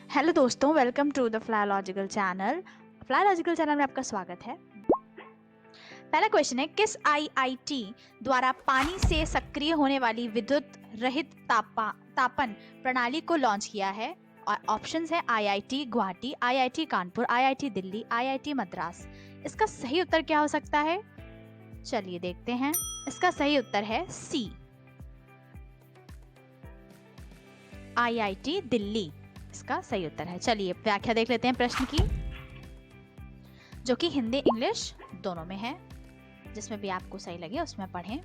Hello दोस्तों, welcome to the Flyological channel. Flyological channel में आपका स्वागत है। पहला क्वेश्चन है, किस आईआईटी द्वारा पानी से सक्रिय होने वाली विद्युत रहित तापन प्रणाली को लॉन्च किया है? और ऑप्शंस है IIT Guwahati, IIT Kanpur, IIT Delhi, IIT Madras. इसका सही उत्तर क्या हो सकता है? चलिए देखते हैं। इसका सही उत्तर है सी, आईआईटी दिल्ली इसका सही उत्तर है। चलिए व्याख्या देख लेते हैं प्रश्न की, जो कि हिंदी इंग्लिश दोनों में है। जिसमें भी आपको सही लगे उसमें पढ़ें।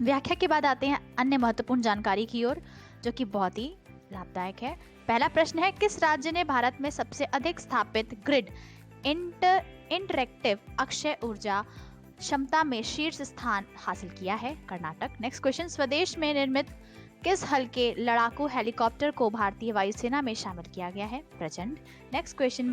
व्याख्या के बाद आते हैं अन्य महत्वपूर्ण जानकारी की ओर, जो कि बहुत ही लाभदायक है। पहला प्रश्न है, किस राज्य ने भारत में सबसे अधिक स्थापित ग्रिड इंटरएक्टिव अक्षय ऊर्जा क्षमता में शीर्ष स्थान हासिल किया है? कर्नाटक। नेक्स्ट क्वेश्चन, स्वदेश में निर्मित किस हल्के लड़ाकू हेलीकॉप्टर को भारतीय वायुसेना में शामिल किया गया है? प्रचंड। नेक्स्ट क्वेश्चन,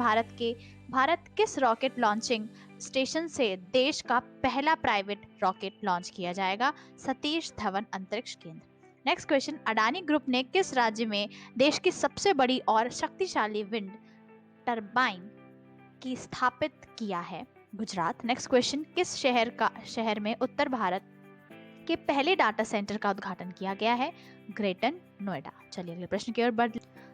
भारत किस रॉकेट लॉन्चिंग स्टेशन से देश का पहला प्राइवेट रॉकेट लॉन्च किया जाएगा? सतीश धवन अंतरिक्ष केंद्र। नेक्स्ट क्वेश्चन, अडानी ग्रुप ने किस राज्य में देश की सबसे बड़ी और शक्तिशाली विंड टरबाइन की स्थापित किया है? गुजरात। नेक्स्ट क्वेश्चन, किस शहर में उत्तर भारत के पहले डाटा सेंटर का उद्घाटन किया गया है? ग्रेटर नोएडा। चलिए अगले प्रश्न की ओर बढ़।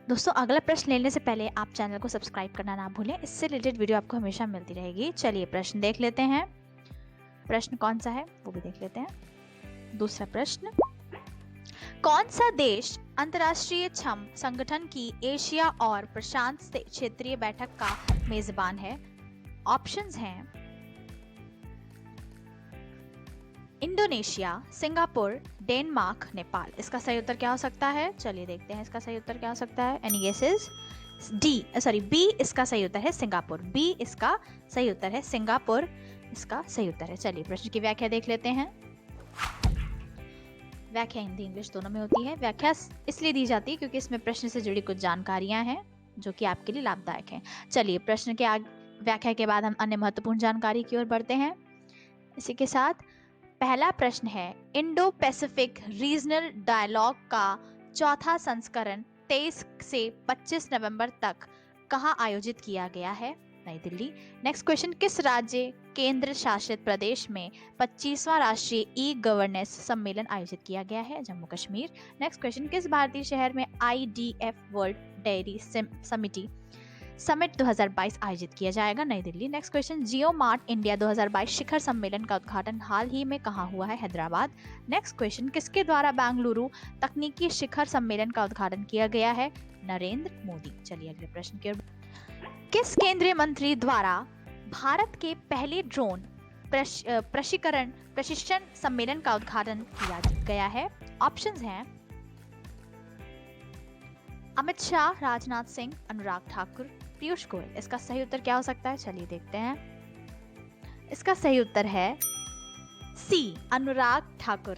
दोस्तों, अगला प्रश्न लेने से पहले आप चैनल को सब्सक्राइब करना ना भूलें, इससे रिलेटेड वीडियो आपको हमेशा मिलती रहेगी। चलिए प्रश्न देख लेते हैं। प्रश्न कौन सा है वो भी देख लेते हैं। दूसरा प्रश्न, कौन सा देश अंतर्राष्ट्रीय श्रम संगठन की एशिया और प्रशांत क्षेत्रीय बैठक का मेजबान है? ऑप्शंस हैं इंडोनेशिया, सिंगापुर, डेनमार्क, नेपाल। इसका सही उत्तर क्या हो सकता है? चलिए देखते हैं इसका सही उत्तर क्या हो सकता है। Any guesses? बी इसका सही उत्तर है सिंगापुर। बी इसका सही उत्तर है सिंगापुर, इसका सही उत्तर है। चलिए प्रश्न की व्याख्या देख लेते हैं। व्याख्या हिंदी इंग्लिश दोनों में होती है। व्याख्या इसलिए दी जाती है क्योंकि इसमें प्रश्न से जुड़ी कुछ जानकारियां हैं जो कि आपके लिए लाभदायक हैं। चलिए प्रश्न के व्याख्या के बाद हम अन्य महत्वपूर्ण जानकारी की ओर बढ़ते हैं। इसी के साथ पहला प्रश्न है, इंडो पैसिफिक रीजनल डायलॉग का चौथा संस्करण 23 से 25 नवंबर तक कहाँ आयोजित किया गया है? नई दिल्ली। नेक्स्ट क्वेश्चन, किस राज्य केंद्र शासित प्रदेश में 25वां राष्ट्रीय ई गवर्नेंस सम्मेलन आयोजित किया गया है? जम्मू कश्मीर। नेक्स्ट क्वेश्चन, किस भारतीय शहर में IDF वर्ल्ड डेयरी समिट 2022 आयोजित किया जाएगा? नई दिल्ली। नेक्स्ट क्वेश्चन, जियो मार्ट इंडिया 2022 शिखर सम्मेलन का उद्घाटन हाल ही में कहाँ हुआ है? हैदराबाद। नेक्स्ट क्वेश्चन, किसके द्वारा बेंगलुरु तकनीकी शिखर सम्मेलन का उद्घाटन किया गया है? नरेंद्र मोदी। चलिए अगले प्रश्न की ओर। किस केंद्रीय मंत्री द्वारा भारत के पहले ड्रोन प्रशिक्षण सम्मेलन का उद्घाटन किया गया है? ऑप्शंस हैं अमित शाह, राजनाथ सिंह, अनुराग ठाकुर, पीयूष गोयल। इसका सही उत्तर क्या हो सकता है? चलिए देखते हैं। इसका सही उत्तर है सी, अनुराग ठाकुर।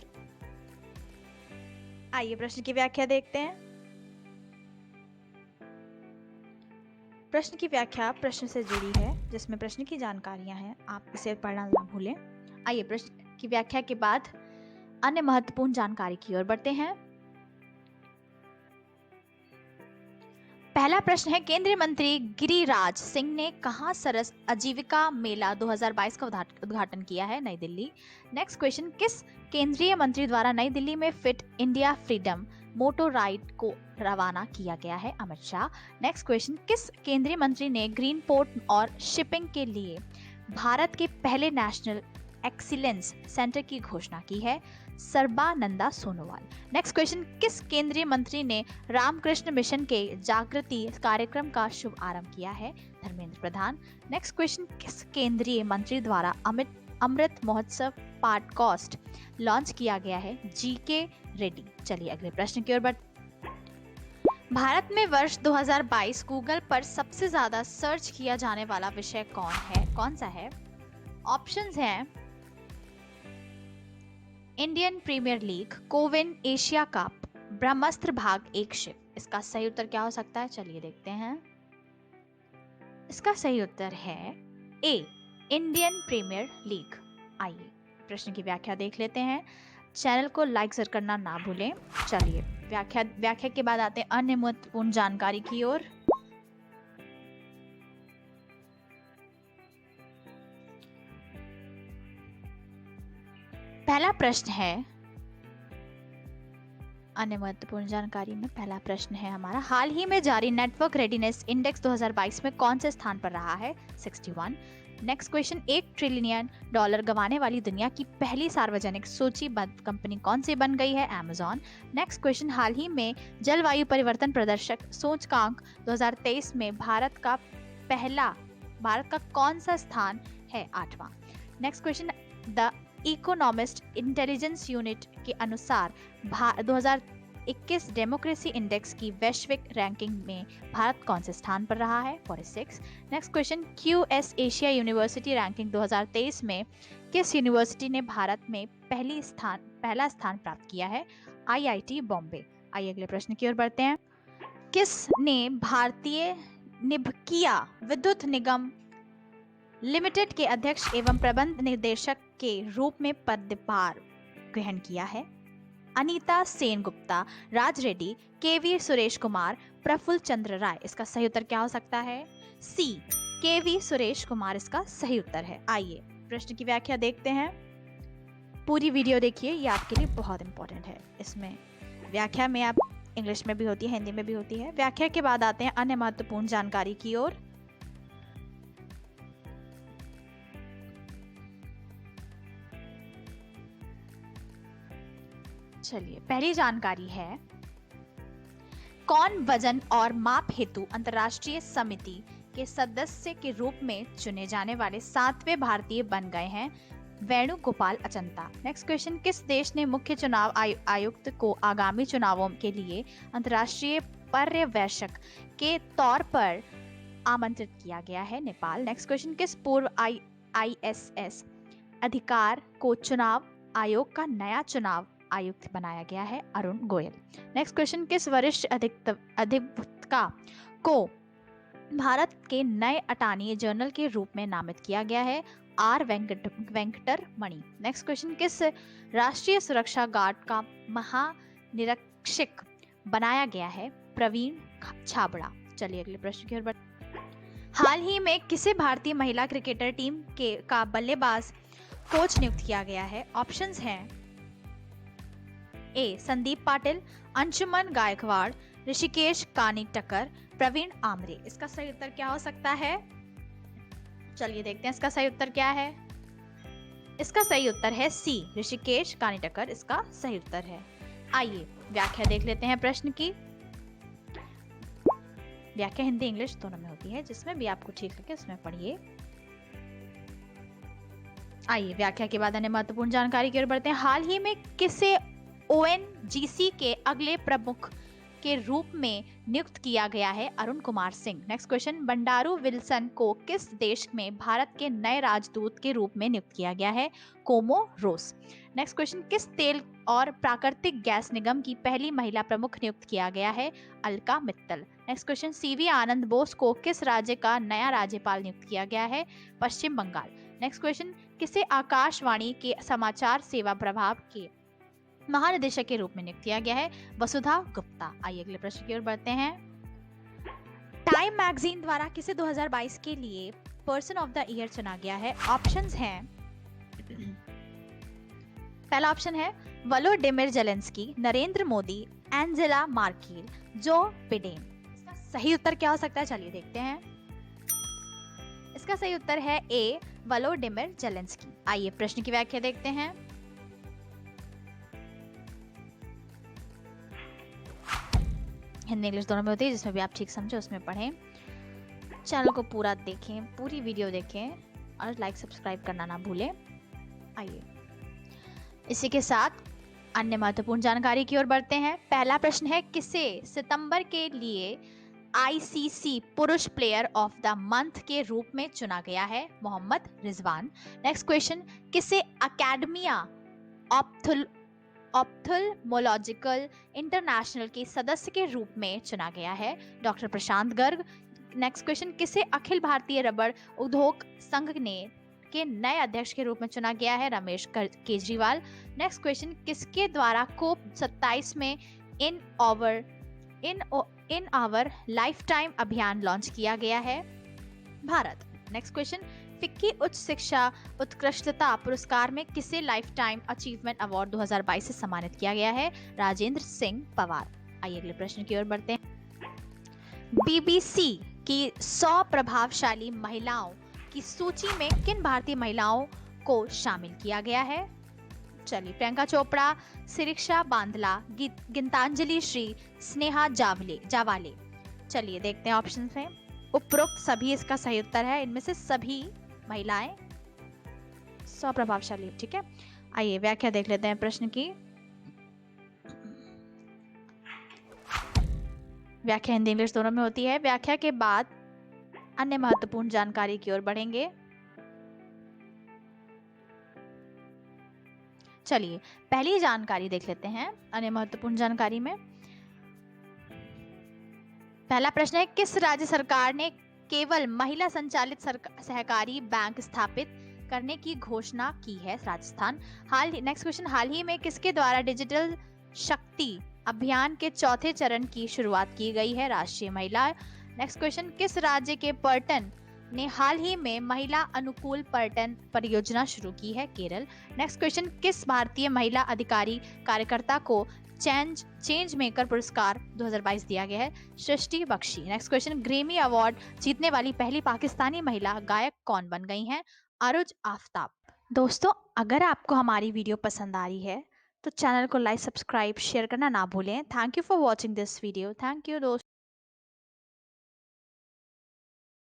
आइए प्रश्न की व्याख्या देखते हैं। प्रश्न की व्याख्या प्रश्न से जुड़ी है, जिसमें प्रश्न की जानकारियां हैं, आप इसे पढ़ना ना भूलें। आइए प्रश्न की व्याख्या के बाद अन्य महत्वपूर्ण जानकारी की ओर बढ़ते हैं। पहला प्रश्न है, केंद्रीय मंत्री गिरिराज सिंह ने कहां सरस आजीविका मेला 2022 का उद्घाटन किया है? नई दिल्ली। नेक्स्ट क्वेश्चन, किस केंद्रीय मंत्री द्वारा नई दिल्ली में फिट इंडिया फ्रीडम मोटो राइड को रवाना किया गया है? अमित शाह। नेक्स्ट क्वेश्चन, किस केंद्रीय मंत्री ने ग्रीन पोर्ट और शिपिंग के लिए भारत के पहले नेशनल एक्सीलेंस सेंटर की घोषणा की है? सर्बानंदा सोनोवाल। नेक्स्ट क्वेश्चन, किस केंद्रीय मंत्री ने रामकृष्ण मिशन के जागृति कार्यक्रम का शुभ आरंभ किया है? धर्मेंद्र प्रधान। नेक्स्ट क्वेश्चन, किस केंद्रीय मंत्री द्वारा अमृत महोत्सव पॉडकास्ट लॉन्च किया गया है? GK रेड्डी। चलिए अगले प्रश्न की ओर बढ़। भारत में वर्ष 2022 गूगल पर सबसे ज्यादा सर्च किया जाने वाला विषय कौन सा है? ऑप्शंस हैं Indian Premier League, CoWIN Asia Cup, Brahmastra भाग 1 शिव। इसका सही उत्तर क्या हो सकता है? चलिए देखते हैं। इसका सही उत्तर है ए, इंडियन प्रीमियर लीग। आइए प्रश्न की व्याख्या देख लेते हैं। चैनल को लाइक जरूर करना ना भूलें। चलिए व्याख्या के बाद आते हैं अन्य महत्वपूर्ण जानकारी की ओर। पहला प्रश्न है, अन्य महत्वपूर्ण जानकारी में पहला प्रश्न है हमारा, हाल ही में जारी नेटवर्क रेडीनेस इंडेक्स 2022 में कौन से स्थान पर रहा है? 61। नेक्स्ट क्वेश्चन, $1 ट्रिलियन गंवाने वाली दुनिया की पहली सार्वजनिक सूचीबद्ध कंपनी कौन सी बन गई है? Amazon। नेक्स्ट क्वेश्चन, हाल ही में जलवायु परिवर्तन प्रदर्शक सूचकांक 2023 में भारत का कौन सा स्थान है? 8वां। Next question, the Economist Intelligence Unit के अनुसार 2021 डेमोक्रेसी इंडेक्स की वैश्विक रैंकिंग में भारत कौन से स्थान पर रहा है? 46। Next question, QS Asia university ranking 2023 में किस यूनिवर्सिटी ने भारत में पहला स्थान प्राप्त किया है? IIT बॉम्बे। आइए अगले प्रश्न की ओर बढ़ते हैं। किसने भारतीय निभकिया विद्युत निगम लिमिटेड के अध्यक्ष एवं प्रबंध निदेशक के रूप में पदभार ग्रहण किया है? अनीता सेन गुप्ता, राज रेड्डी, KV सुरेश कुमार, प्रफुल्ल चंद्र राय। इसका सही उत्तर क्या हो सकता है? C, KV सुरेश कुमार इसका सही उत्तर है। आइए प्रश्न की व्याख्या देखते हैं। पूरी वीडियो देखिए, ये आपके लिए बहुत इंपॉर्टेंट है। इसमें व्याख्या में आप इंग्लिश में भी होती है, हिंदी में भी होती है। व्याख्या के बाद आते हैं अन्य महत्वपूर्ण जानकारी की ओर। चलिए, पहली जानकारी है, कौन वजन और माप हेतु अंतर्राष्ट्रीय समिति के सदस्य के रूप में चुने जाने वाले 7वें भारतीय बन गए हैं? वेणुगोपाल अचंता। नेक्स्ट क्वेश्चन, किस देश ने मुख्य चुनाव आयुक्त को आगामी चुनावों के लिए अंतर्राष्ट्रीय पर्यवेक्षक के तौर पर आमंत्रित किया गया है? नेपाल। नेक्स्ट क्वेश्चन, किस पूर्व ISS अधिकार को चुनाव आयोग का नया चुनाव आयुक्त बनाया गया है? अरुण गोयल। नेक्स्ट क्वेश्चन, किस वरिष्ठ अधिवक्ता को भारत के नए अटॉर्नी जनरल के रूप में नामित किया गया है? R वेंकटरमणि। नेक्स्ट क्वेश्चन, किस राष्ट्रीय सुरक्षा गार्ड का महानिरीक्षक बनाया गया है? प्रवीण छाबड़ा। चलिए अगले प्रश्न की ओर बढ़ते। हाल ही में किसे भारतीय महिला क्रिकेटर टीम का बल्लेबाज कोच नियुक्त किया गया है? ऑप्शंस हैं, A, संदीप पाटिल, अंशुमन गायकवाड़, ऋषिकेश कानिटकर, प्रवीण आमरे। इसका सही उत्तर क्या हो सकता है? चलिए देखते हैं इसका सही उत्तर क्या है। इसका सही उत्तर है C, ऋषिकेश कानिटकर इसका सही उत्तर है। आइए व्याख्या देख लेते हैं प्रश्न की। व्याख्या हिंदी इंग्लिश दोनों में होती है, जिसमें भी आपको ठीक लगे उसमें पढ़िए। आइए व्याख्या के बाद अन्य महत्वपूर्ण जानकारी की ओर बढ़ते हैं। हाल ही में किसे ONGC के अगले प्रमुख के रूप में नियुक्त किया गया है? Arun Kumar Singh. Next question, Bandaru Wilson को किस देश में भारत के नए राजदूत के रूप में नियुक्त किया गया है? कोमोरोस। नेक्स्ट क्वेश्चन, किस तेल और प्राकृतिक गैस निगम की पहली महिला प्रमुख नियुक्त किया गया है? Alka Mittal. Next question, CV आनंद बोस को किस राज्य का नया राज्यपाल नियुक्त किया गया है? पश्चिम बंगाल। नेक्स्ट क्वेश्चन, किसे आकाशवाणी के समाचार सेवा प्रभाग के महानिदेशक के रूप में नियुक्त किया गया है? वसुधा गुप्ता। आइए अगले प्रश्न की ओर बढ़ते हैं। टाइम मैगजीन द्वारा किसे 2022 के लिए पर्सन ऑफ द ईयर चुना गया है? ऑप्शंस हैं, पहला ऑप्शन है Volodymyr Zelensky, Narendra Modi, Angela Merkel, Joe Biden. इसका सही उत्तर क्या हो सकता है? चलिए देखते हैं। इसका सही उत्तर है A, वोलोडिमिर जेलेंस्की। आइए प्रश्न की व्याख्या देखते हैं। हिंदी इंग्लिश दोनों में होती है, जिसमें भी आप ठीक समझे उसमें पढ़ें। चैनल को पूरा देखें, पूरी वीडियो देखें और लाइक सब्सक्राइब करना ना भूलें। आइए इसी के साथ अन्य महत्वपूर्ण जानकारी की ओर बढ़ते हैं। पहला प्रश्न है, किसे सितंबर के लिए ICC पुरुष प्लेयर ऑफ द मंथ के रूप में चुना गया है? मोहम्मद रिजवान। नेक्स्ट क्वेश्चन, किसे अकेडमिया ऑप्थेल्मोलॉजिकल इंटरनेशनल के सदस्य के रूप में चुना गया है? डॉक्टर प्रशांत गर्ग। नेक्स्ट क्वेश्चन, किसे अखिल भारतीय रबड़ उद्योग संघ के नए अध्यक्ष के रूप में चुना गया है? रमेश केजरीवाल। नेक्स्ट क्वेश्चन, किसके द्वारा COP 27 में in our in our life time अभियान लॉन्च किया गया है? भारत। नेक्स्ट क्वेश्चन, फिक्की उच्च शिक्षा उत्कृष्टता पुरस्कार में किसे लाइफ टाइम अचीवमेंट अवार्ड 2022 से सम्मानित किया गया है? राजेंद्र सिंह पवार। आइए अगले प्रश्न की ओर बढ़ते हैं। बीबीसी की 100 प्रभावशाली महिलाओं की सूची में किन भारतीय महिलाओं को शामिल किया गया है? चलिए, प्रियंका चोपड़ा, शिरीक्षा बांदला, गीतांजलि श्री, स्नेहा जावाले। चलिए देखते हैं ऑप्शन में। उपरोक्त सभी इसका सही उत्तर है। इनमें से सभी महिलाएं 100 प्रभावशाली। ठीक है, आइए व्याख्या देख लेते हैं प्रश्न की। व्याख्या हिंदी इंग्लिश दोनों में होती है। व्याख्या के बाद अन्य महत्वपूर्ण जानकारी की ओर बढ़ेंगे। चलिए पहली जानकारी देख लेते हैं अन्य महत्वपूर्ण जानकारी में। पहला प्रश्न है, किस राज्य सरकार ने केवल महिला संचालित सहकारी बैंक स्थापित करने की घोषणा की है? राजस्थान। नेक्स्ट क्वेश्चन, हाल ही में किसके द्वारा डिजिटल शक्ति अभियान के चौथे चरण की शुरुआत की गई है? राष्ट्रीय महिला। नेक्स्ट क्वेश्चन, किस राज्य के पर्यटन ने हाल ही में महिला अनुकूल पर्यटन परियोजना शुरू की है? केरल। नेक्स्ट क्वेश्चन, किस भारतीय महिला अधिकारी कार्यकर्ता को चेंज मेकर पुरस्कार 2022 दिया गया है? Srishti Bakshi. Next question, Grammy award जीतने वाली पहली पाकिस्तानी महिला गायक कौन बन गई हैं? अरुज आफ्ताब। दोस्तों, अगर आपको हमारी वीडियो पसंद आ रही है तो चैनल को लाइक, सब्सक्राइब, शेयर करना ना भूलें। Thank you for watching this video. Thank you दोस्तों।